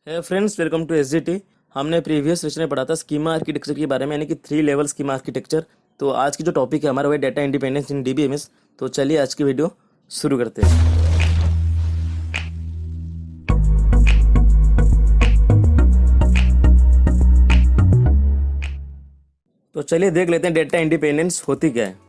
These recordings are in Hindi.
है फ्रेंड्स, वेलकम टू एसजीटी। हमने प्रीवियस सेशन में पढ़ा था स्कीमा आर्किटेक्चर के बारे में, यानी कि 3 लेवल स्कीमा आर्किटेक्चर। तो आज की जो टॉपिक है हमारा वही डाटा इंडिपेंडेंस इन डीबीएमएस। तो चलिए आज की वीडियो शुरू करते हैं। तो चलिए देख लेते हैं डेटा इंडिपेंडेंस होती क्या है।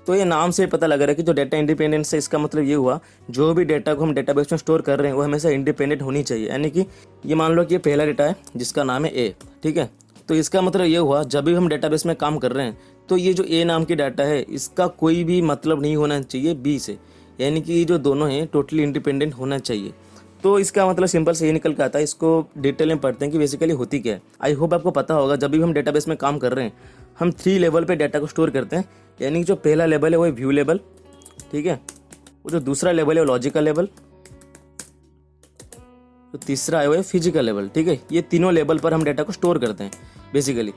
तो ये नाम से पता लग रहा है कि जो डेटा इंडिपेंडेंस है इसका मतलब ये हुआ, जो भी डेटा को हम डेटाबेस में स्टोर कर रहे हैं वो हमेशा इंडिपेंडेंट होनी चाहिए। यानी कि ये मान लो कि ये पहला डेटा है जिसका नाम है ए, ठीक है। तो इसका मतलब ये हुआ जब भी हम डेटाबेस में काम कर रहे हैं तो ये जो ए नाम की डाटा है इसका कोई भी मतलब नहीं होना चाहिए बी से, यानी कि ये जो दोनों हैं टोटली इंडिपेंडेंट होना चाहिए। तो इसका मतलब सिंपल से ये निकल के आता है। इसको डिटेल में पढ़ते हैं कि बेसिकली होती क्या है। आई होप आपको पता होगा, जब भी हम डेटाबेस में काम कर रहे हैं हम 3 लेवल पे डाटा को स्टोर करते हैं। यानी कि जो पहला लेवल है वो है व्यू लेवल, ठीक है। वो जो दूसरा लेवल है वो लॉजिकल लेवल, जो तीसरा है वो है फिजिकल लेवल, ठीक है। ये तीनों लेवल पर हम डाटा को स्टोर करते हैं बेसिकली।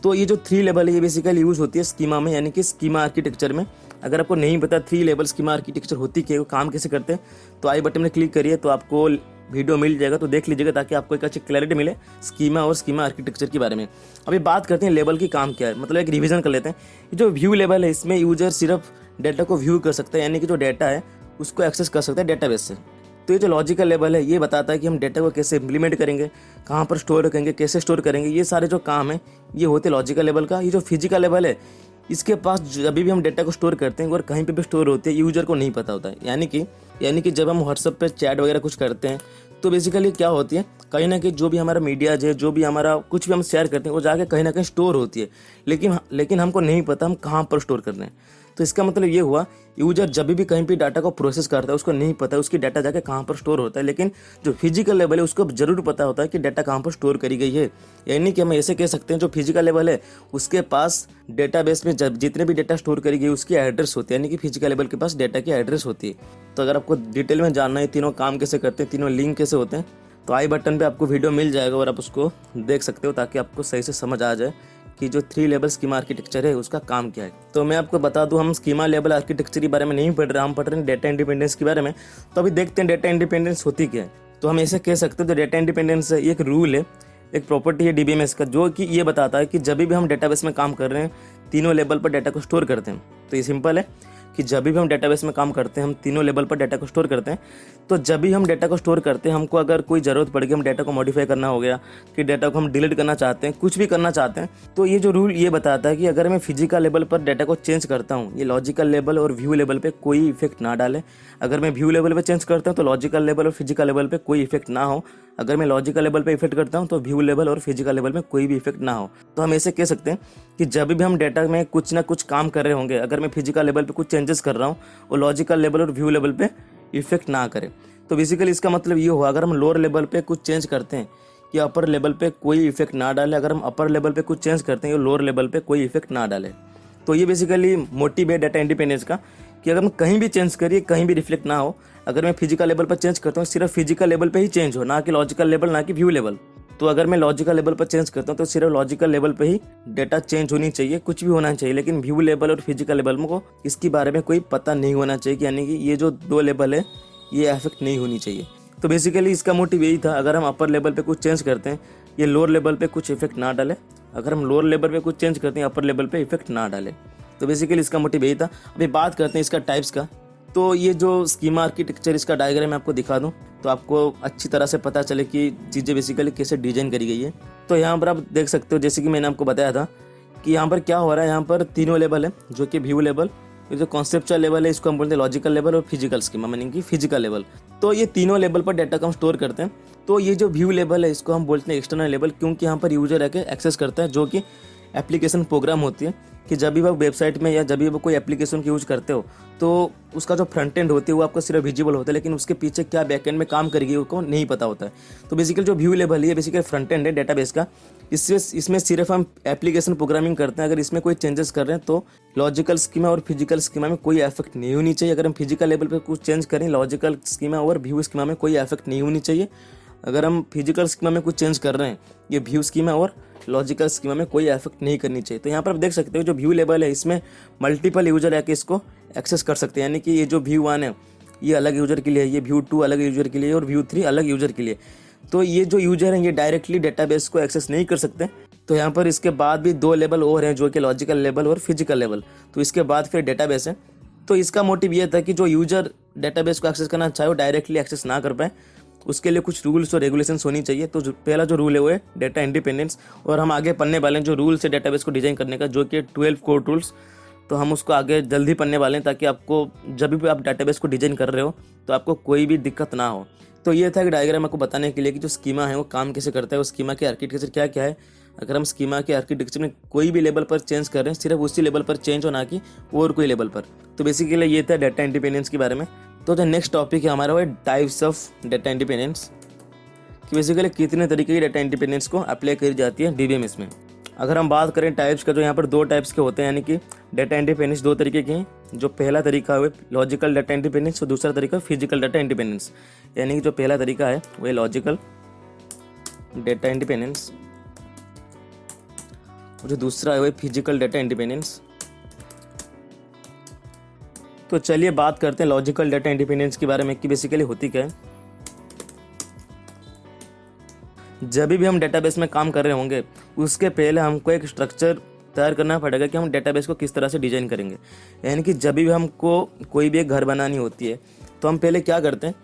तो ये जो 3 लेवल है ये बेसिकली यूज होती है स्कीमा में, यानी कि स्कीमा आर्किटेक्चर में। अगर आपको नहीं पता 3 लेवल स्कीमा आर्किटेक्चर होती क्या है, वो काम कैसे करते हैं, तो आई बटन में क्लिक करिए तो आपको वीडियो मिल जाएगा, तो देख लीजिएगा ताकि आपको एक अच्छी क्लैरिटी मिले स्कीमा और स्कीमा आर्किटेक्चर के बारे में। अभी बात करते हैं लेवल की काम क्या है, मतलब एक रिवीजन कर लेते हैं। ये जो व्यू लेवल है इसमें यूजर सिर्फ डाटा को व्यू कर सकता है, यानी कि जो डाटा है उसको एक्सेस कर सकता है डेटाबेस से। तो ये जो लॉजिकल लेवल है ये बताता है कि हम डाटा को कैसे इम्प्लीमेंट करेंगे, कहाँ पर स्टोर करेंगे, कैसे स्टोर करेंगे, ये सारे जो काम है ये होते हैं लॉजिकल लेवल का। ये जो फिजिकल लेवल है इसके पास जब भी हम डाटा को स्टोर करते हैं और कहीं पे भी स्टोर होते हैं यूजर को नहीं पता होता है। यानी कि जब हम व्हाट्सएप पे चैट वगैरह कुछ करते हैं तो बेसिकली क्या होती है, कहीं ना कहीं जो भी हमारा मीडिया है, जो भी हमारा कुछ भी हम शेयर करते हैं वो जाके कहीं ना कहीं स्टोर होती है, लेकिन हमको नहीं पता हम कहाँ पर स्टोर कर रहे हैं। तो इसका मतलब ये हुआ, यूजर जब भी कहीं भी डाटा को प्रोसेस करता है उसको नहीं पता उसकी डाटा जाके कहाँ पर स्टोर होता है, लेकिन जो फिजिकल लेवल है उसको जरूर पता होता है कि डाटा कहाँ पर स्टोर करी गई है। यानी कि हम ऐसे कह सकते हैं जो फिजिकल लेवल है उसके पास डेटाबेस में जब जितने भी डाटा स्टोर करी गई उसकी एड्रेस होती है, यानी कि फिजिकल लेवल के पास डाटा की एड्रेस होती है। तो अगर आपको डिटेल में जानना है तीनों काम कैसे करते हैं, तीनों लिंक कैसे होते हैं, तो आई बटन पे आपको वीडियो मिल जाएगा और आप उसको देख सकते हो ताकि आपको सही से समझ आ जाए कि जो 3 लेवल स्कीमा आर्किटेक्चर है उसका काम क्या है। तो मैं आपको बता दूं, हम स्कीमा लेवल आर्किटेक्चर के बारे में नहीं पढ़ रहे, हम पढ़ रहे हैं डेटा इंडिपेंडेंस के बारे में। तो अभी देखते हैं डेटा इंडिपेंडेंस होती क्या है। तो हम ऐसे कह सकते हैं तो डेटा इंडिपेंडेंस एक रूल है, एक प्रॉपर्टी है डीबीएमएस का, जो कि ये बताता है कि जब भी हम डेटाबेस में काम कर रहे हैं तीनों लेवल पर डाटा को स्टोर करते हैं। तो ये सिंपल है कि जब भी हम डेटाबेस में काम करते हैं हम तीनों लेवल पर डाटा को स्टोर करते हैं। तो जब भी हम डाटा को स्टोर करते हैं हमको अगर कोई ज़रूरत पड़ गई, हम डाटा को मॉडिफाई करना हो गया कि डाटा को हम डिलीट करना चाहते हैं, कुछ भी करना चाहते हैं, तो ये जो रूल ये बताता है कि अगर मैं फिजिकल लेवल पर डाटा को चेंज करता हूँ ये लॉजिकल लेवल और व्यू लेवल पे कोई इफेक्ट ना डाले। अगर मैं व्यू लेवल पे चेंज करता हूँ तो लॉजिकल लेवल और फिजिकल लेवल पे कोई इफेक्ट ना हो। अगर मैं लॉजिकल लेवल पे इफेक्ट करता हूँ तो व्यू लेवल और फिजिकल लेवल में कोई भी इफेक्ट ना हो। तो हम ऐसे कह सकते हैं कि जब भी हम डाटा में कुछ ना कुछ काम कर रहे होंगे, अगर मैं फिजिकल लेवल पे कुछ चेंजेस कर रहा हूँ वो लॉजिकल लेवल और व्यू लेवल पे इफेक्ट ना करे। तो बेसिकली इसका मतलब ये हुआ, अगर हम लोअर लेवल पे कुछ चेंज करते हैं कि अपर लेवल पे कोई इफेक्ट ना डाले, अगर हम अपर लेवल पे कुछ चेंज करते हैं ये लोअर लेवल पे कोई इफेक्ट ना डाले। तो ये बेसिकली मोटिव है डाटा इंडिपेंडेंस का कि अगर हम कहीं भी चेंज करिए कहीं भी रिफ्लेक्ट ना हो। अगर मैं फिजिकल लेवल पर चेंज करता हूँ सिर्फ फिजिकल लेवल पे ही चेंज हो, ना कि लॉजिकल लेवल, ना कि व्यू लेवल। तो अगर मैं लॉजिकल लेवल पर चेंज करता हूँ तो सिर्फ लॉजिकल लेवल पे ही डाटा चेंज होनी चाहिए, कुछ भी होना चाहिए, लेकिन व्यू लेवल और फिजिकल लेवल को इसके बारे में कोई पता नहीं होना चाहिए कि यानी कि ये जो 2 लेवल है ये अफेक्ट नहीं होनी चाहिए। तो बेसिकली इसका मोटिव यही था, अगर हम अपर लेवल पे कुछ चेंज करते हैं ये लोअर लेवल पे कुछ इफेक्ट ना डाले, अगर हम लोअर लेवल पे कुछ चेंज करते हैं अपर लेवल पे इफेक्ट ना डाले। तो बेसिकली इसका मोटिव यही था। अभी बात करते हैं इसका टाइप्स का। तो ये जो स्कीमा आर्किटेक्चर इसका डायग्राम मैं आपको दिखा दूं तो आपको अच्छी तरह से पता चले कि चीज़ें बेसिकली कैसे डिजाइन करी गई है। तो यहाँ पर आप देख सकते हो जैसे कि मैंने आपको बताया था कि यहाँ पर क्या हो रहा है, यहाँ पर तीनों लेवल है जो कि व्यू लेवल, ये जो कॉन्सेप्चुअल लेवल है इसको हम बोलते हैं लॉजिकल लेवल और फिजिकल स्कीमा यानी कि फिजिकल लेवल। तो ये तीनों लेवल पर डाटा को हम स्टोर करते हैं। तो ये जो व्यू लेवल है इसको हम बोलते हैं एक्सटर्नल लेवल, क्योंकि यहाँ पर यूजर आके एक्सेस करता है जो कि एप्लीकेशन प्रोग्राम होती है कि जब भी आप वेबसाइट में या जब भी आप कोई एप्लीकेशन की यूज करते हो तो उसका जो फ्रंट एंड होती है वो आपको सिर्फ विजिबल होता है, लेकिन उसके पीछे क्या बैक एंड में काम करेगी उसको नहीं पता होता है। तो बेसिकली जो व्यू लेवल है बेसिकली फ्रंट एंड है डेटाबेस का, इसमें सिर्फ हम एप्लीकेशन प्रोग्रामिंग करते हैं। अगर इसमें कोई चेंजेस कर रहे हैं तो लॉजिकल स्कीमा और फिजिकल स्कीमा में कोई इफेक्ट नहीं होनी चाहिए। अगर हम फिजिकल लेवल पर कुछ चेंज करें लॉजिकल स्कीमा और व्यू स्कीमा में कोई इफेक्ट नहीं होनी चाहिए। अगर हम फिजिकल स्कीमा में कुछ चेंज कर रहे हैं ये व्यू स्कीमा और लॉजिकल स्कीमा में कोई इफेक्ट नहीं करनी चाहिए। तो यहाँ पर आप देख सकते हो जो व्यू लेवल है इसमें मल्टीपल यूजर आके इसको एक्सेस कर सकते हैं, यानी कि ये जो व्यू 1 है ये अलग यूज़र के लिए है, ये व्यू 2 अलग यूज़र के लिए और व्यू 3 अलग यूज़र के लिए। तो ये जो यूज़र हैं ये डायरेक्टली डेटाबेस को एक्सेस नहीं कर सकते। तो यहाँ पर इसके बाद भी 2 लेवल और हैं, जो कि लॉजिकल लेवल और फिजिकल लेवल। तो इसके बाद फिर डेटाबेस है। तो इसका मोटिव ये था कि जो यूज़र डेटाबेस को एक्सेस करना चाहे वो डायरेक्टली एक्सेस ना कर पाए, उसके लिए कुछ रूल्स और रेगुलेशंस होनी चाहिए। तो पहला जो रूल है वो है डेटा इंडिपेंडेंस, और हम आगे पढ़ने वाले हैं जो रूल्स है डेटाबेस को डिज़ाइन करने का, जो कि 12 कोर रूल्स। तो हम उसको आगे जल्दी पढ़ने वाले हैं, ताकि आपको जब भी आप डेटाबेस को डिज़ाइन कर रहे हो तो आपको कोई भी दिक्कत ना हो। तो ये था कि डायग्राम आपको बताने के लिए कि जो स्कीमा है वो काम कैसे करता है, वो स्कीमा के आर्किटेक्चर क्या क्या है। अगर हम स्कीमा के आर्किटेक्चर में कोई भी लेवल पर चेंज कर रहे हैं, सिर्फ उसी लेवल पर चेंज हो, ना कि और कोई लेवल पर। तो बेसिकली ये था डेटा इंडिपेंडेंस के बारे में। तो जो नेक्स्ट टॉपिक है हमारा वो है टाइप्स ऑफ डेटा इंडिपेंडेंस, कि बेसिकली कितने तरीके की डेटा इंडिपेंडेंस को अप्लाई करी जाती है डीबीएमएस में। अगर हम बात करें टाइप्स का, जो यहाँ पर 2 टाइप्स के होते हैं, यानी कि डेटा इंडिपेंडेंस 2 तरीके के हैं। जो पहला तरीका है लॉजिकल डेटा इंडिपेंडेंस और दूसरा तरीका फिजिकल डेटा इंडिपेंडेंस। यानी कि जो पहला तरीका है वो है लॉजिकल डेटा इंडिपेंडेंस, जो दूसरा है वो फिजिकल डेटा इंडिपेंडेंस। तो चलिए बात करते हैं लॉजिकल डेटा इंडिपेंडेंस के बारे में कि बेसिकली होती क्या है। जब भी हम डेटाबेस में काम कर रहे होंगे उसके पहले हमको एक स्ट्रक्चर तैयार करना पड़ेगा कि हम डेटाबेस को किस तरह से डिज़ाइन करेंगे। यानी कि जब भी हमको कोई भी एक घर बनानी होती है तो हम पहले क्या करते हैं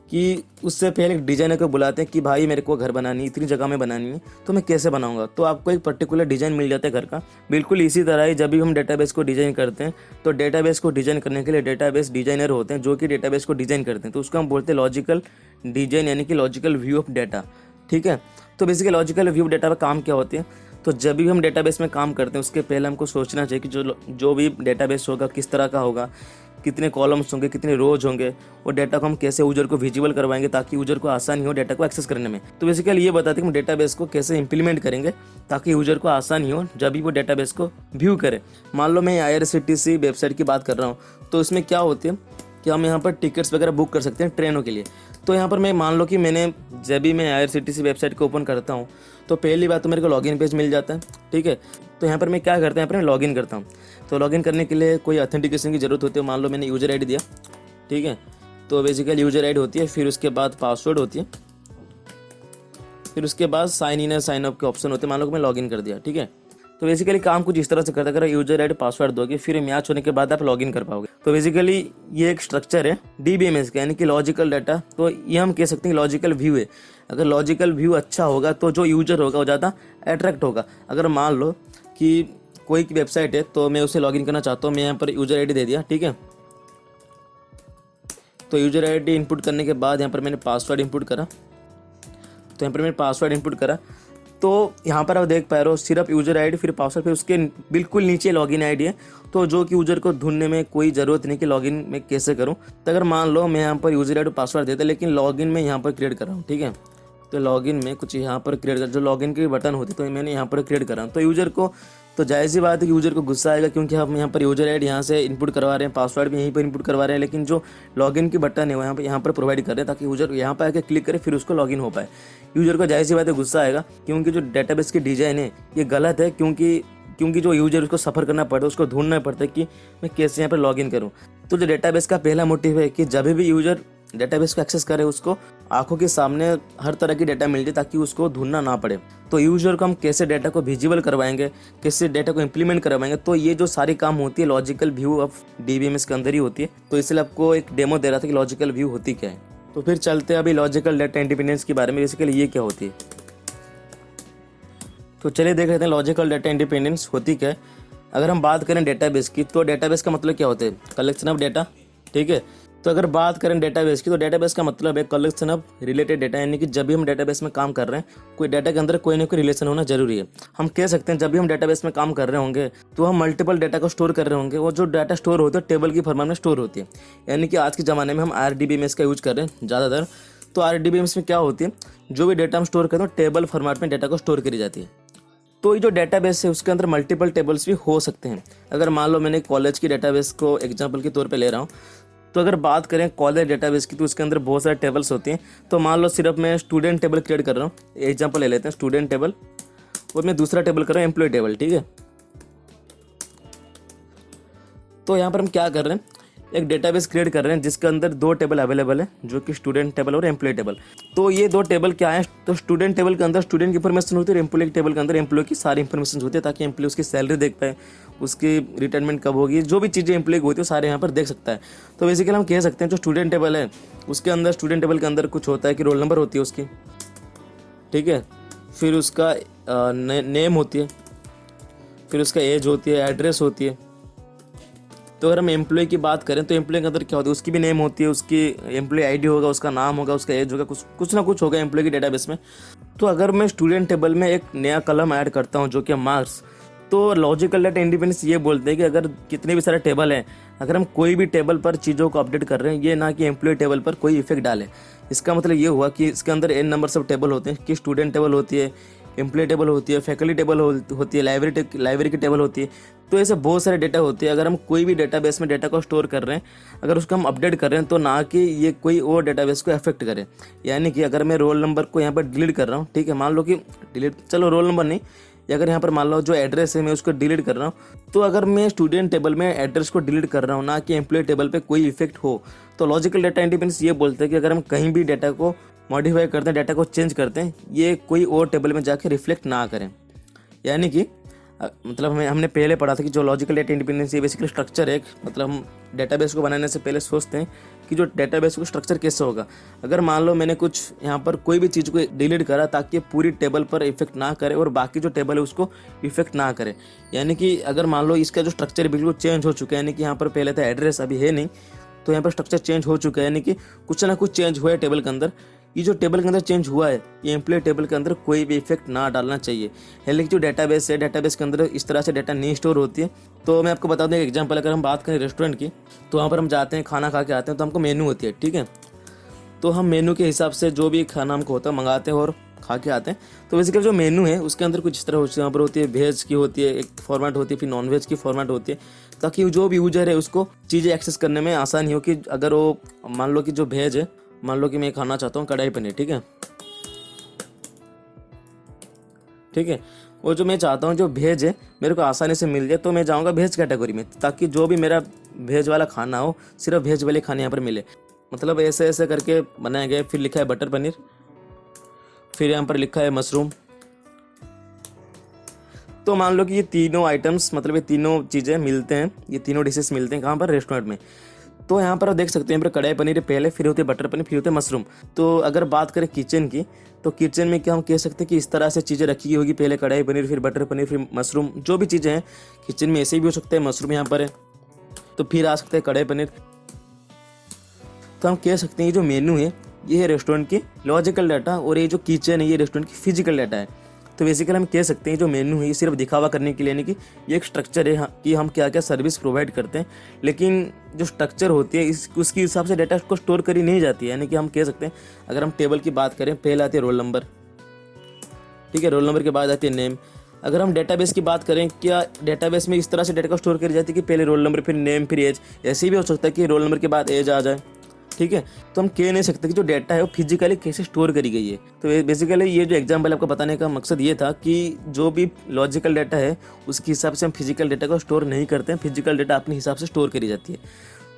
कि उससे पहले एक डिज़ाइनर को बुलाते हैं कि भाई मेरे को घर बनानी है, इतनी जगह में बनानी है, तो मैं कैसे बनाऊंगा। तो आपको एक पर्टिकुलर डिज़ाइन मिल जाता है घर का। बिल्कुल इसी तरह ही जब भी हम डेटाबेस को डिज़ाइन करते हैं तो डेटाबेस को डिज़ाइन करने के लिए डेटाबेस डिज़ाइनर होते हैं, जो कि डेटाबेस को डिज़ाइन करते हैं। तो उसको हम बोलते हैं लॉजिकल डिज़ाइन, यानी कि लॉजिकल व्यू ऑफ डेटा। ठीक है। तो बेसिकली लॉजिकल व्यू डेटा का काम क्या होती है। तो जब भी हम डेटाबेस में काम करते हैं उसके पहले हमको सोचना चाहिए कि जो भी डेटाबेस होगा किस तरह का होगा, कितने कॉलम्स होंगे, कितने रोज होंगे, और डेटा को हम कैसे यूजर को विजिबल करवाएंगे ताकि यूजर को आसानी हो डेटा को एक्सेस करने में। तो बेसिकली ये बताते हैं कि हम डेटाबेस को कैसे इंप्लीमेंट करेंगे ताकि यूजर को आसानी हो जब भी वो डेटाबेस को व्यू करे। मान लो मैं IRCTC वेबसाइट की बात कर रहा हूँ, तो इसमें क्या होती है कि हम यहाँ पर टिकट्स वगैरह बुक कर सकते हैं ट्रेनों के लिए। तो यहाँ पर मैं मान लो कि जब भी मैं IRCTC वेबसाइट को ओपन करता हूँ तो पहली बात तो मेरे को लॉगिन पेज मिल जाता है। ठीक है। तो यहाँ पर मैं क्या करता हूँ, यहाँ पर मैं लॉगिन करता हूँ। तो लॉगिन करने के लिए कोई ऑथेंटिकेशन की ज़रूरत होती है। मान लो मैंने यूज़र ID दिया, ठीक है। तो बेसिकली यूज़र ID होती है, फिर उसके बाद पासवर्ड होती है, फिर उसके बाद साइन इन या साइन अप के ऑप्शन होते हैं। मान लो कि मैं लॉगिन कर दिया, ठीक है। तो बेसिकली काम कुछ इस तरह से करता है, अगर यूजर ID पासवर्ड दोगे फिर मैच होने के बाद आप लॉगिन कर पाओगे। तो बेसिकली ये एक स्ट्रक्चर है DBMS का, यानी कि लॉजिकल डाटा। तो ये हम कह सकते हैं लॉजिकल व्यू है। अगर लॉजिकल व्यू अच्छा होगा तो जो यूजर होगा वो ज़्यादा अट्रैक्ट होगा। अगर मान लो कि कोई वेबसाइट है तो मैं उसे लॉगिन करना चाहता हूँ, मैं यहाँ पर यूजर ID दे दिया, ठीक है। तो यूजर ID इनपुट करने के बाद यहाँ पर मैंने पासवर्ड इनपुट करा। तो यहाँ पर मैंने पासवर्ड इनपुट करा, तो यहाँ पर आप देख पा रहे हो सिर्फ यूजर ID फिर पासवर्ड, फिर उसके बिल्कुल नीचे लॉगिन ID है। तो जो कि यूजर को ढूंढने में कोई ज़रूरत नहीं कि लॉगिन मैं कैसे करूँ। तो अगर मान लो मैं यहाँ पर यूजर ID पासवर्ड देता, लेकिन लॉगिन में यहाँ पर क्रिएट कर रहा हूँ, ठीक है। तो लॉगिन में कुछ यहाँ पर क्रिएट कर, जो लॉगिन की बटन होती है तो मैंने यहाँ पर क्रिएट करा। तो यूजर को तो जाहिर सी बात है कि यूजर को गुस्सा आएगा, क्योंकि हम यहाँ पर यूजर ID यहाँ से इनपुट करवा रहे हैं, पासवर्ड भी यहीं पर इनपुट करवा रहे हैं, लेकिन जो लॉगिन की बटन है वो यहाँ पर प्रोवाइड कर रहे हैं ताकि यूजर यहाँ पर आके क्लिक करे फिर उसको लॉगिन हो पाए। यूजर को जाहिर सी बात है गुस्सा आएगा, क्योंकि जो डेटाबेस की डिज़ाइन है ये गलत है, क्योंकि जो यूजर उसको सफ़र करना पड़ता है, उसको ढूंढना पड़ता है कि मैं कैसे यहाँ पर लॉगिन करूँ। तो जो डेटाबेस का पहला मोटिव है कि जब भी यूजर डेटाबेस को एक्सेस करे उसको आंखों के सामने हर तरह की डेटा मिल जाए ताकि उसको ढूंढना ना पड़े। तो यूजर को हम कैसे डेटा को विजिबल करवाएंगे, कैसे डेटा को इंप्लीमेंट करवाएंगे, तो ये जो सारी काम होती है लॉजिकल व्यू ऑफ DBMS के अंदर ही होती है। तो इसलिए आपको एक डेमो दे रहा था कि लॉजिकल व्यू होती क्या है। तो फिर चलते हैं अभी लॉजिकल डेटा इंडिपेंडेंस के बारे में, बेसिकली ये क्या होती है। तो चलिए देख लेते हैं लॉजिकल डेटा इंडिपेंडेंस होती क्या है। अगर हम बात करें डेटाबेस की, तो डेटाबेस का मतलब क्या होता है, कलेक्शन ऑफ डेटा, ठीक है। तो अगर बात करें डेटाबेस की, तो डेटाबेस का मतलब है कलेक्शन ऑफ रिलेटेड डेटा, यानी कि जब भी हम डेटाबेस में काम कर रहे हैं कोई डेटा के अंदर कोई ना कोई रिलेशन होना जरूरी है। हम कह सकते हैं जब भी हम डेटाबेस में काम कर रहे होंगे तो हम मल्टीपल डेटा को स्टोर कर रहे होंगे, और जो डाटा स्टोर होता है टेबल की फॉर्मेट में स्टोर होती है। यानी कि आज के ज़माने में हम RDBMS का यूज कर रहे हैं ज़्यादातर। तो RDBMS में क्या होती है, जो भी डेटा हम स्टोर करते हैं टेबल फॉर्मेट में डेटा को स्टोर करी जाती है। तो ये जो डेटाबेस है उसके अंदर मल्टीपल टेबल्स भी हो सकते हैं। अगर मान लो मैंने कॉलेज की डेटाबेस को एग्जांपल के तौर पे ले रहा हूँ, तो अगर बात करें कॉलेज डेटाबेस की तो उसके अंदर बहुत सारे टेबल्स होते हैं। तो मान लो सिर्फ मैं स्टूडेंट टेबल क्रिएट कर रहा हूँ, एग्जांपल ले लेते हैं स्टूडेंट टेबल, और मैं दूसरा टेबल कर रहा हूँ एम्प्लॉय टेबल, ठीक है। तो यहाँ पर हम क्या कर रहे हैं, एक डेटाबेस क्रिएट कर रहे हैं जिसके अंदर दो टेबल अवेलेबल है, जो कि स्टूडेंट टेबल और एम्प्लॉय टेबल। तो ये दो टेबल क्या है, तो स्टूडेंट टेबल के अंदर स्टूडेंट की इन्फॉर्मेशन होती है और एम्प्लॉय टेबल के अंदर एम्प्लॉय की सारी इन्फॉर्मेशन होती है, ताकि एम्प्लॉय उसकी सैलरी देख पाए, उसकी रिटायरमेंट कब होगी, जो भी चीज़ें एम्प्लॉय की होती है सारे यहाँ पर देख सकता है। तो बेसिकली हम कह सकते हैं जो स्टूडेंट टेबल है उसके अंदर, स्टूडेंट टेबल के अंदर कुछ होता है कि रोल नंबर होती है उसकी, ठीक है, फिर उसका नेम होती है, फिर उसका एज होती है, एड्रेस होती है। तो अगर हम एम्प्लॉय की बात करें तो एम्प्लॉय के अंदर क्या होती है, उसकी भी नेम होती है, उसकी एम्प्लॉय आईडी होगा, उसका नाम होगा, उसका एज होगा, कुछ ना कुछ होगा एम्प्लॉय की डेटाबेस में। तो अगर मैं स्टूडेंट टेबल में एक नया कॉलम ऐड करता हूँ जो कि मार्क्स, तो लॉजिकल डेटा इंडिपेंडेंस ये बोलते हैं कि अगर कितने भी सारे टेबल हैं, अगर हम कोई भी टेबल पर चीज़ों को अपडेट कर रहे हैं, ये ना कि एम्प्लॉय टेबल पर कोई इफेक्ट डाले। इसका मतलब ये हुआ कि इसके अंदर n नंबर सब टेबल होते हैं, कि स्टूडेंट टेबल होती है, एम्प्लॉय टेबल होती है, फैकल्टी टेबल होती है, लाइब्रेरी की टेबल होती है। तो ऐसे बहुत सारे डेटा होते हैं। अगर हम कोई भी डेटाबेस में डेटा को स्टोर कर रहे हैं, अगर उसको हम अपडेट कर रहे हैं, तो ना कि ये कोई और डेटाबेस को अफेक्ट करे। यानी कि अगर मैं रोल नंबर को यहाँ पर डिलीट कर रहा हूँ, ठीक है, मान लो कि डिलीट, चलो रोल नंबर नहीं, या अगर यहाँ पर मान लो जो एड्रेस है मैं उसको डिलीट कर रहा हूँ, तो अगर मैं स्टूडेंट टेबल में एड्रेस को डिलीट कर रहा हूँ, ना कि एम्प्लॉय टेबल पे कोई इफेक्ट हो, तो लॉजिकल डेटा इंडिपेंडेंस ये बोलते हैं कि अगर हम कहीं भी डेटा को मॉडिफाई करते हैं, डेटा को चेंज करते हैं, ये कोई और टेबल में जाके रिफ्लेक्ट ना करें। यानी कि मतलब हमने पहले पढ़ा था कि जो लॉजिकल डेटा इंडिपेंडेंस ये बेसिकली स्ट्रक्चर है, मतलब हम डेटाबेस को बनाने से पहले सोचते हैं कि जो डेटाबेस को स्ट्रक्चर कैसे होगा। अगर मान लो मैंने कुछ यहाँ पर कोई भी चीज़ को डिलीट करा ताकि पूरी टेबल पर इफेक्ट ना करे और बाकी जो टेबल है उसको इफेक्ट ना करे, यानी कि अगर मान लो इसका जो स्ट्रक्चर बिल्कुल चेंज हो चुका है, यानी कि यहाँ पर पहले था एड्रेस, अभी है नहीं, तो यहाँ पर स्ट्रक्चर चेंज हो चुका है, यानी कि कुछ ना कुछ चेंज हुआ है टेबल के अंदर। ये जो टेबल के अंदर चेंज हुआ है, ये एम्प्लॉय टेबल के अंदर कोई भी इफेक्ट ना डालना चाहिए। हालांकि जो डेटाबेस है, डेटाबेस के अंदर इस तरह से डेटा नहीं स्टोर होती है। तो मैं आपको बता दूं एक एग्जांपल, अगर हम बात करें रेस्टोरेंट की, तो वहाँ पर हम जाते हैं, खाना खा के आते हैं, तो हमको मेनू होती है, ठीक है, तो हम मेनू के हिसाब से जो भी खाना हमको होता है मंगाते हैं और खा के आते हैं। तो बेसिकली जो मेनू है उसके अंदर कुछ इस तरह होती है, यहाँ पर होती है वेज की होती है एक फॉर्मेट होती है, फिर नॉन वेज की फॉर्मेट होती है, ताकि जो भी यूजर है उसको चीज़ें एक्सेस करने में आसानी हो। कि अगर वो मान लो कि जो वेज है, मान लो कि मैं खाना चाहता हूँ कढ़ाई पनीर, ठीक है, ठीक है, वो जो मैं चाहता हूँ जो वेज है मेरे को आसानी से मिल जाए, तो मैं जाऊँगा वेज कैटेगरी में, ताकि जो भी मेरा वेज वाला खाना हो सिर्फ वेज वाले खाने यहाँ पर मिले। मतलब ऐसे ऐसे करके बनाया गया। फिर लिखा है बटर पनीर, फिर यहाँ पर लिखा है मशरूम। तो मान लो कि ये तीनों आइटम्स, मतलब ये तीनों चीज़ें मिलते हैं, ये तीनों डिशेस मिलते हैं कहाँ पर, रेस्टोरेंट में। तो यहाँ पर आप देख सकते हैं, यहाँ पर कढ़ाई पनीर पहले, फिर होते बटर पनीर, फिर होते मशरूम। तो अगर बात करें किचन की, तो किचन में क्या हम कह सकते हैं कि इस तरह से चीज़ें रखी गई होगी, पहले कढ़ाई पनीर, फिर बटर पनीर, फिर मशरूम। जो भी चीज़ें हैं किचन में ऐसे भी हो सकते हैं, मशरूम यहाँ पर है तो फिर आ सकते हैं कढ़ाई पनीर। तो हम कह सकते हैं ये जो मेनू है ये है रेस्टोरेंट की लॉजिकल डाटा, और ये जो किचन है ये रेस्टोरेंट की फिजिकल डाटा है। तो बेसिकली हम कह सकते हैं जो मेनू है ये सिर्फ दिखावा करने के लिए, यानी कि ये एक स्ट्रक्चर है कि हम क्या क्या सर्विस प्रोवाइड करते हैं, लेकिन जो स्ट्रक्चर होती है उसके हिसाब से डाटा को स्टोर करी नहीं जाती है। यानी कि हम कह सकते हैं अगर हम टेबल की बात करें, पहले आती है रोल नंबर, ठीक है, रोल नंबर के बाद आती है नेम। अगर हम डेटाबेस की बात करें, क्या डेटाबेस में इस तरह से डाटा को स्टोर करी जाती है कि पहले रोल नंबर, फिर नेम, फिर एज। ऐसे भी हो सकता है कि रोल नंबर के बाद एज आ जाए, ठीक है। तो हम कह नहीं सकते कि जो डाटा है वो फिजिकली कैसे स्टोर करी गई है। तो बेसिकली ये जो एग्जांपल आपको बताने का मकसद ये था कि जो भी लॉजिकल डाटा है उसके हिसाब से हम फिजिकल डाटा को स्टोर नहीं करते हैं, फिजिकल डाटा अपने हिसाब से स्टोर करी जाती है।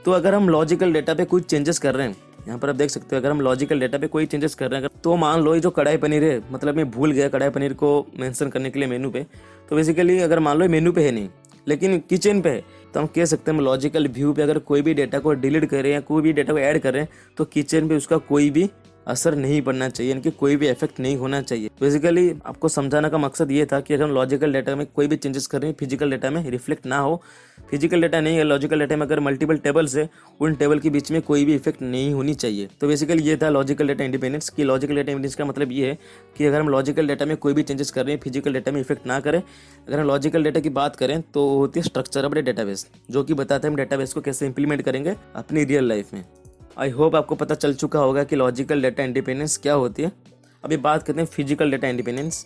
तो अगर हम लॉजिकल डाटा पे कोई चेंजेस कर रहे हैं, यहाँ पर आप देख सकते हो, अगर हम लॉजिकल डाटा पे कोई चेंजेस कर रहे हैं, तो मान लो ये जो कढ़ाई पनीर है, मतलब मैं भूल गया कढ़ाई पनीर को मेंशन करने के लिए मेनू पे, तो बेसिकली अगर मान लो मेनू पे है नहीं लेकिन किचन पे है, तो हम कह सकते हैं हम लॉजिकल व्यू पे अगर कोई भी डेटा को डिलीट करें या कोई भी डेटा को ऐड करें, तो किचन पे उसका कोई भी असर नहीं पड़ना चाहिए, यानी कि कोई भी इफेक्ट नहीं होना चाहिए। बेसिकली आपको समझाने का मकसद ये था कि अगर हम लॉजिकल डाटा में कोई भी चेंजेस कर रहे हैं, फिजिकल डाटा में रिफ्लेक्ट ना हो। फिजिकल डाटा नहीं है, लॉजिकल डाटा में अगर मल्टीपल टेबल्स है, उन टेबल के बीच में कोई भी इफेक्ट नहीं होनी चाहिए। तो बेसिकली ये था लॉजिकल डाटा इंडिपेंडेंस की। लॉजिकल डाटा इंडिपेंडेंस का मतलब ये है कि अगर हम लॉजिकल डाटा में कोई भी चेंजेस कर रहे हैं, फिजिकल डाटा में इफेक्ट ना करें। अगर हम लॉजिकल डाटा की बात करें तो होती है स्ट्रक्चर डेटाबेस, जो कि बताते हैं हम डेटाबेस को कैसे इंप्लीमेंट करेंगे अपनी रियल लाइफ में। आई होप आपको पता चल चुका होगा कि लॉजिकल डाटा इंडिपेंडेंस क्या होती है। अभी बात करते हैं फिजिकल डाटा इंडिपेंडेंस।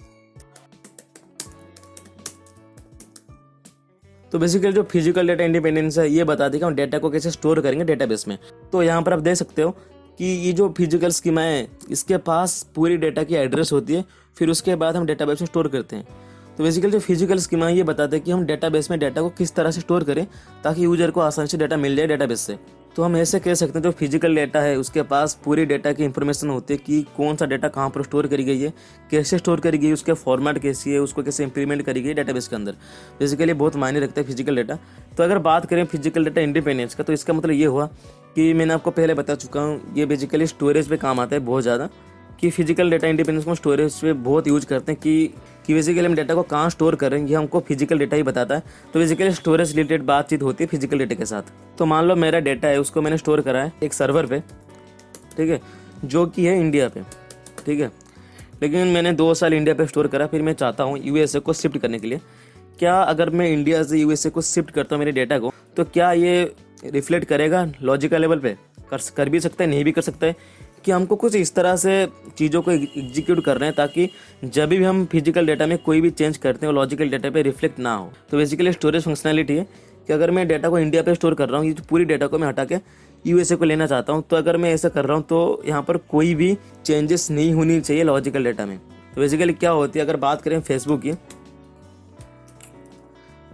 तो बेसिकली जो फिजिकल डाटा इंडिपेंडेंस है ये बताती है कि हम डाटा को कैसे स्टोर करेंगे डेटाबेस में। तो यहाँ पर आप देख सकते हो कि ये जो फिजिकल स्कीमा है इसके पास पूरी डाटा की एड्रेस होती है, फिर उसके बाद हम डेटाबेस में स्टोर करते हैं। तो बेसिकली जो फिजिकल स्कीमा है ये बताते हैं कि हम डेटाबेस में डाटा को किस तरह से स्टोर करें ताकि यूजर को आसानी से डाटा मिल जाए डेटाबेस से। तो हम ऐसे कह सकते हैं जो फिजिकल डेटा है उसके पास पूरी डेटा की इंफॉर्मेशन होती है कि कौन सा डेटा कहाँ पर स्टोर करी गई है, कैसे स्टोर करी गई है, उसके फॉर्मेट कैसी है, उसको कैसे इंप्लीमेंट करी गई है डेटाबेस के अंदर। बेसिकली बहुत मायने रखता है फिजिकल डेटा। तो अगर बात करें फिजिकल डेटा इंडिपेंडेंस का, तो इसका मतलब ये हुआ कि मैंने आपको पहले बता चुका हूँ, ये बेसिकली स्टोरेज पे काम आता है बहुत ज़्यादा, कि फिजिकल डेटा इंडिपेंडेंस को स्टोरेज पे बहुत यूज करते हैं कि बेसिकली हम डेटा को कहाँ स्टोर कर रहे हैं ये हमको फिजिकल डेटा ही बताता है। तो बेसिकली स्टोरेज रिलेटेड बातचीत होती है फिजिकल डेटा के साथ। तो मान लो मेरा डेटा है, उसको मैंने स्टोर करा है एक सर्वर पे, ठीक है, जो कि है इंडिया पे, ठीक है, लेकिन मैंने 2 साल इंडिया पे स्टोर करा, फिर मैं चाहता हूँ यूएसए को शिफ्ट करने के लिए। क्या अगर मैं इंडिया से यूएसए को शिफ्ट करता हूँ मेरे डेटा को, तो क्या ये रिफ्लेक्ट करेगा लॉजिकल लेवल पे? कर भी सकता है, नहीं भी कर सकता है, कि हमको कुछ इस तरह से चीज़ों को एग्जीक्यूट कर रहे हैं ताकि जब भी हम फिजिकल डेटा में कोई भी चेंज करते हैं वो लॉजिकल डेटा पे रिफ्लेक्ट ना हो। तो बेसिकली स्टोरेज फंक्शनैलिटी है कि अगर मैं डेटा को इंडिया पे स्टोर कर रहा हूँ, ये पूरी डेटा को मैं हटा के यूएसए को लेना चाहता हूँ, तो अगर मैं ऐसा कर रहा हूँ तो यहाँ पर कोई भी चेंजेस नहीं होनी चाहिए लॉजिकल डेटा में। तो बेसिकली क्या होती है, अगर बात करें फेसबुक की,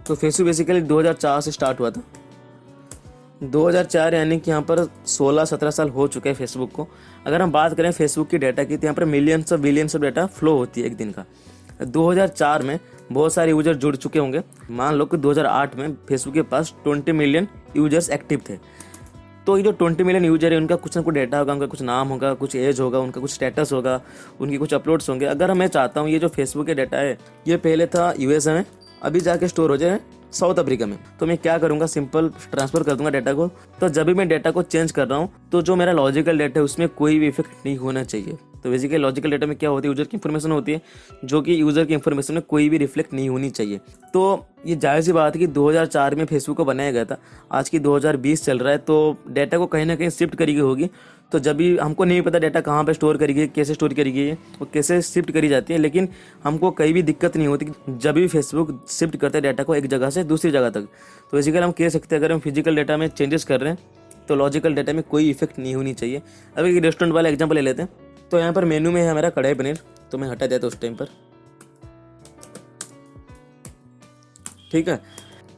तो फेसबुक बेसिकली 2004 से स्टार्ट हुआ था। 2004 यानी कि यहाँ पर 16-17 साल हो चुके हैं फेसबुक को। अगर हम बात करें फेसबुक की डेटा की, तो यहाँ पर millions of billions of data flow होती है एक दिन का। 2004 में बहुत सारे यूजर जुड़ चुके होंगे। मान लो कि 2008 में फेसबुक के पास 20 मिलियन यूजर्स एक्टिव थे। तो ये जो 20 मिलियन यूजर है उनका कुछ ना कुछ डेटा होगा, उनका कुछ नाम होगा, कुछ एज होगा, उनका कुछ स्टेटस होगा, उनकी कुछ अपलोड्स होंगे। अगर मैं चाहता हूँ ये जो फेसबुक के डेटा है ये पहले था यूएसए में, अभी जाके स्टोर हो जाए साउथ अफ्रीका में, तो मैं क्या करूंगा, सिंपल ट्रांसफर कर दूंगा डेटा को। तो जब भी मैं डेटा को चेंज कर रहा हूँ तो जो मेरा लॉजिकल डेटा है उसमें कोई भी इफेक्ट नहीं होना चाहिए। तो बेसिकली लॉजिकल डेटा में क्या होती है, यूजर की इंफॉर्मेशन होती है, जो कि यूजर की इंफॉर्मेशन में कोई भी रिफ्लेक्ट नहीं होनी चाहिए। तो ये जाहिर सी बात है कि 2004 में फेसबुक को बनाया गया था, आज की 2020 चल रहा है, तो डेटा को कहीं ना कहीं शिफ्ट करी गई होगी। तो जब भी हमको नहीं पता डेटा कहाँ पे स्टोर करी गई, कैसे स्टोर करी गई है, वो कैसे शिफ्ट करी जाती है, लेकिन हमको कहीं भी दिक्कत नहीं होती जब भी फेसबुक शिफ्ट करते हैं डेटा को एक जगह से दूसरी जगह तक। तो बेसिकली हम कह सकते हैं अगर हम फिजिकल डेटा में चेंजेस कर रहे हैं तो लॉजिकल डेटा में कोई इफेक्ट नहीं होनी चाहिए। अब एक रेस्टोरेंट वाला एग्जाम्पल ले लेते हैं। तो यहाँ पर मेनू में है हमारा कढ़ाई पनीर, तो मैं हटा देता उस टाइम पर, ठीक है।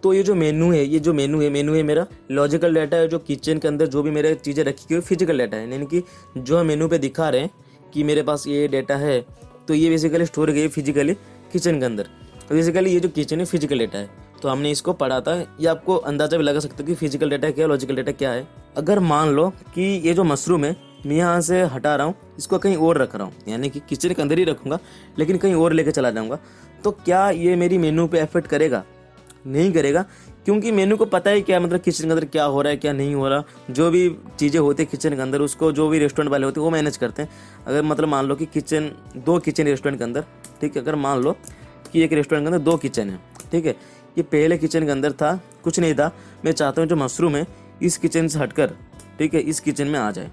तो ये जो मेनू है, ये जो मेनू है मेरा लॉजिकल डाटा है। जो किचन के अंदर जो भी मेरे चीज़ें रखी हुई फिजिकल डाटा है, यानी कि जो हम मेनू पे दिखा रहे हैं कि मेरे पास ये डाटा है, तो ये बेसिकली स्टोर गई फिजिकली किचन के अंदर। तो बेसिकली ये जो किचन है फिजिकल डाटा है, तो हमने इसको पढ़ा था। ये आपको अंदाजा भी लगा सकते हो कि फिजिकल डाटा क्या है, लॉजिकल डाटा क्या है। अगर मान लो कि ये जो मशरूम है मैं यहाँ से हटा रहा हूँ, इसको कहीं और रख रहा हूँ, यानी कि किचन के अंदर ही रखूँगा लेकिन कहीं और लेके चला जाऊँगा, तो क्या ये मेरी मेनू पे इफेक्ट करेगा? नहीं करेगा, क्योंकि मेनू को पता है क्या मतलब किचन के अंदर क्या हो रहा है क्या नहीं हो रहा। जो भी चीज़ें होती है किचन के अंदर उसको जो भी रेस्टोरेंट वाले होते हैं वो मैनेज करते हैं। अगर मतलब मान लो कि दो किचन रेस्टोरेंट के अंदर, ठीक है, अगर मान लो कि एक रेस्टोरेंट के अंदर 2 किचन है, ठीक है, ये पहले किचन के अंदर था, कुछ नहीं था, मैं चाहता हूँ जो मशरूम है इस किचन से हटकर, ठीक है, इस किचन में आ जाए।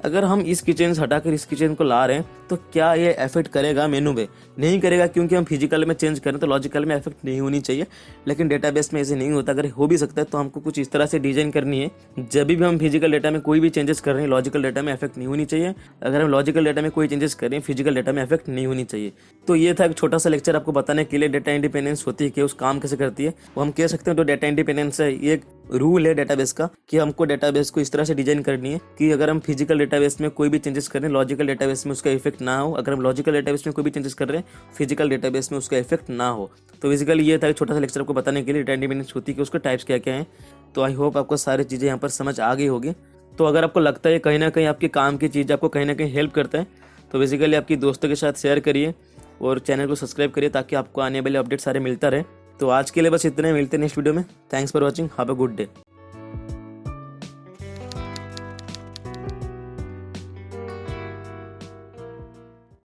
अगर हम इस किचन से हटाकर इस किचन को ला रहे हैं तो क्या ये इफेक्ट करेगा मेनू पे? नहीं करेगा, क्योंकि हम फिजिकल में चेंज करें तो लॉजिकल में इफेक्ट नहीं होनी चाहिए। लेकिन डेटाबेस में ऐसे नहीं होता। अगर हो भी सकता है तो हमको कुछ इस तरह से डिजाइन करनी है, जब भी हम फिजिकल डेटा में कोई भी चेंजेस कर रहे हैं लॉजिकल डेटा में इफेक्ट नहीं होनी चाहिए। अगर हम लॉजिकल डेटा में कोई चेंजेस कर रहे हैं फिजिकल डेटा में इफेक्ट नहीं होनी चाहिए। तो ये था एक छोटा सा लेक्चर आपको बताने के लिए डेटा इंडिपेंडेंस होती है कि उस काम कैसे करती है। वो हम कह सकते हैं तो डेटा इंडिपेंडेंस है, ये एक रूल है डेटाबेस का कि हमको डेटाबेस को इस तरह से डिजाइन करनी है कि अगर हम फिजिकल डेटाबेस में कोई भी चेंजेस कर रहे हैं लॉजिकल डेटाबेस में उसका इफेक्ट ना हो। अगर हम लॉजिकल डेटाबेस में कोई भी चेंजेस कर रहे हैं फिजिकल डेटाबेस में उसका इफेक्ट ना हो। तो बेसिकली ये था एक छोटा सा लेक्चर आपको बताने के लिए डेटा इंडिपेंडेंस होती है कि उसके टाइप्स क्या क्या हैं। तो आई होप आपको सारी चीज़ें यहाँ पर समझ आ गई होगी। तो अगर आपको लगता है कहीं ना कहीं आपके काम की चीज़ आपको कहीं ना कहीं हेल्प करता है तो बेसिकली आपकी दोस्तों के साथ शेयर करिए और चैनल को सब्सक्राइब करिए ताकि आपको आने वाले अपडेट सारे मिलता रहे। तो आज के लिए बस इतने, मिलते हैं नेक्स्ट वीडियो में। Thanks for watching, have a good day.